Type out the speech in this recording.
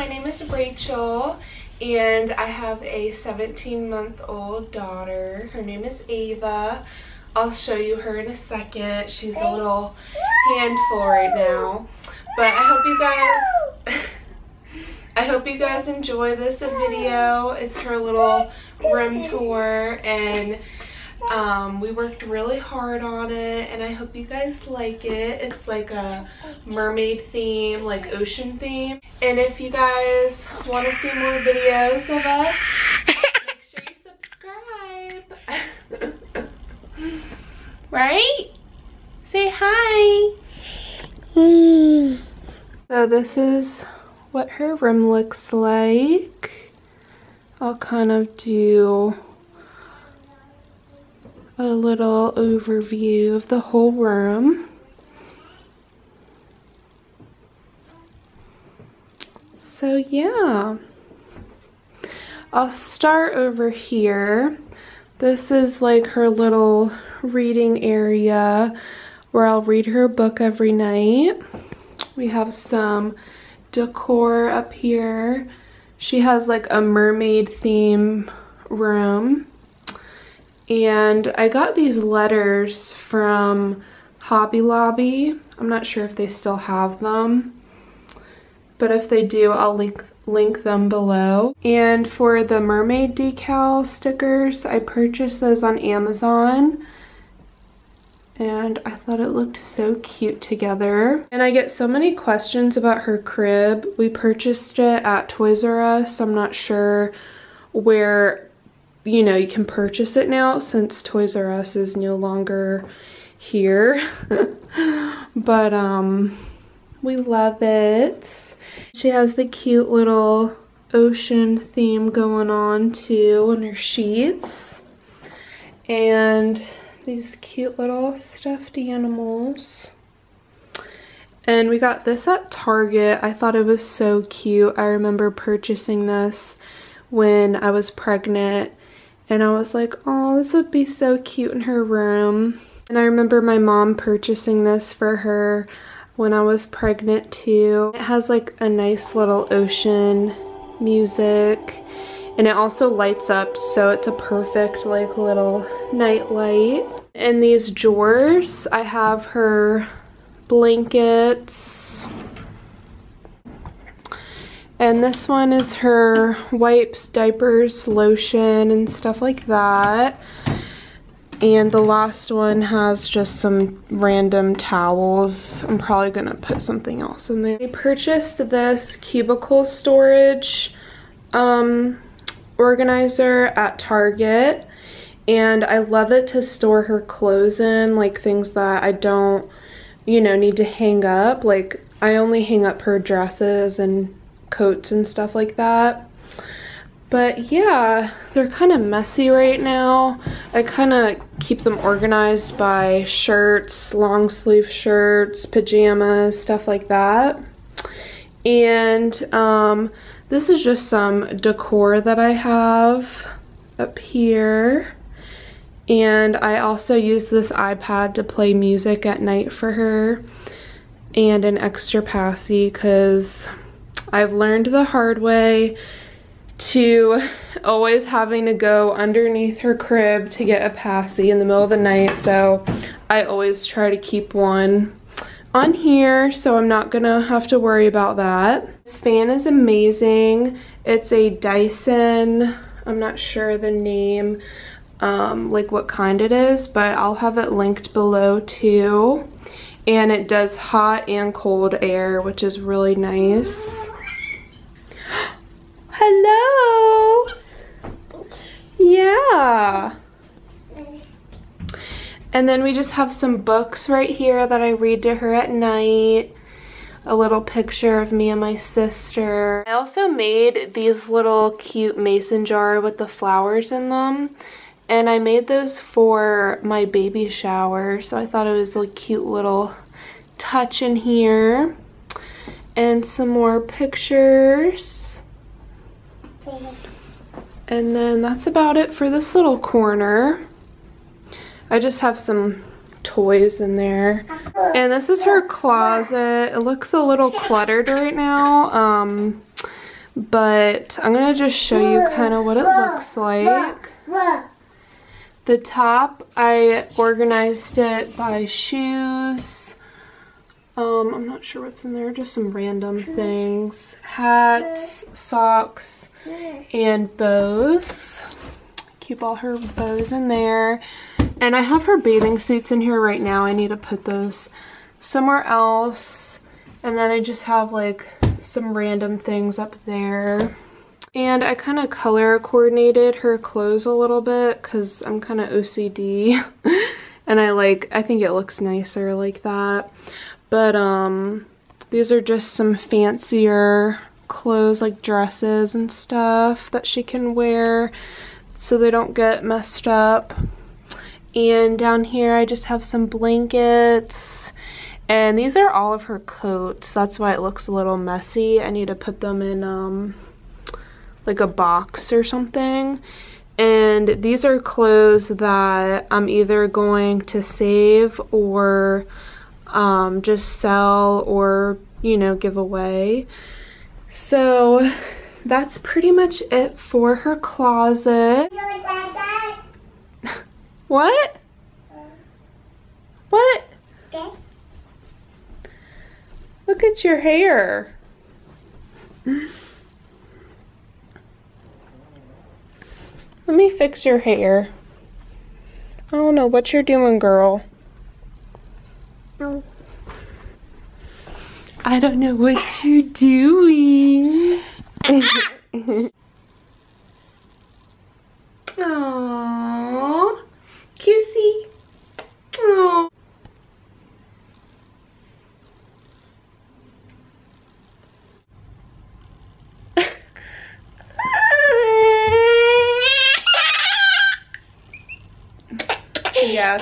my name is Rachel, and I have a 17-month-old daughter. Her name is Ava. I'll show you her in a second. She's a little handful right now. But I hope you guys enjoy this video. It's her little room tour, and we worked really hard on it, and I hope you guys like it. It's like a mermaid theme, like ocean theme. And if you guys want to see more videos of us, make sure you subscribe. Right? Say hi. So this is what her room looks like. I'll kind of do a little overview of the whole room. So yeah, I'll start over here. This is like her little reading area where I'll read her a book every night. We have some decor up here. She has like a mermaid theme room. And I got these letters from Hobby Lobby. I'm not sure if they still have them, but if they do, I'll link them below. And for the mermaid decal stickers, I purchased those on Amazon, and I thought it looked so cute together. And I get so many questions about her crib. We purchased it at Toys R Us. I'm not sure where, you know, you can purchase it now since Toys R Us is no longer here. But we love it. She has the cute little ocean theme going on too on her sheets, and these cute little stuffed animals. And we got this at Target. I thought it was so cute. I remember purchasing this when I was pregnant, and I was like, oh, this would be so cute in her room. And I remember my mom purchasing this for her when I was pregnant too. It has like a nice little ocean music, and it also lights up, so it's a perfect like little night light. In these drawers, I have her blankets. And this one is her wipes, diapers, lotion, and stuff like that. And the last one has just some random towels. I'm probably gonna put something else in there. I purchased this cubicle storage organizer at Target, and I love it to store her clothes in, like things that I don't, you know, need to hang up. Like I only hang up her dresses and coats and stuff like that. But yeah, they're kind of messy right now. I kind of keep them organized by shirts, long sleeve shirts, pajamas, stuff like that. And this is just some decor that I have up here. And I also use this iPad to play music at night for her, and an extra passy, because I've learned the hard way to always having to go underneath her crib to get a passy in the middle of the night, so I always try to keep one on here, so I'm not gonna have to worry about that. This fan is amazing. It's a Dyson, I'm not sure the name, like what kind it is, but I'll have it linked below too. And it does hot and cold air, which is really nice. Hello! Yeah. And then we just have some books right here that I read to her at night. A little picture of me and my sister. I also made these little cute mason jar with the flowers in them. And I made those for my baby shower, so I thought it was a cute little touch in here. And some more pictures. And then that's about it for this little corner. I just have some toys in there. And this is her closet. It looks a little cluttered right now. but I'm gonna just show you kind of what it looks like. The top, I organized it by shoes. I'm not sure what's in there, just some random things. Hats, socks, and bows. Keep all her bows in there. And I have her bathing suits in here right now. I need to put those somewhere else. And then I just have like some random things up there. And I kind of color coordinated her clothes a little bit because I'm kind of OCD. And I think it looks nicer like that. But these are just some fancier clothes, like dresses and stuff that she can wear so they don't get messed up. And down here I just have some blankets, and these are all of her coats. That's why it looks a little messy. I need to put them in like a box or something. And these are clothes that I'm either going to save or just sell or, you know, give away. So that's pretty much it for her closet. What? What? Okay. Look at your hair. Let me fix your hair. I don't know what you're doing, girl. I don't know what you're doing. Aww. Kissy. Aww. Yes,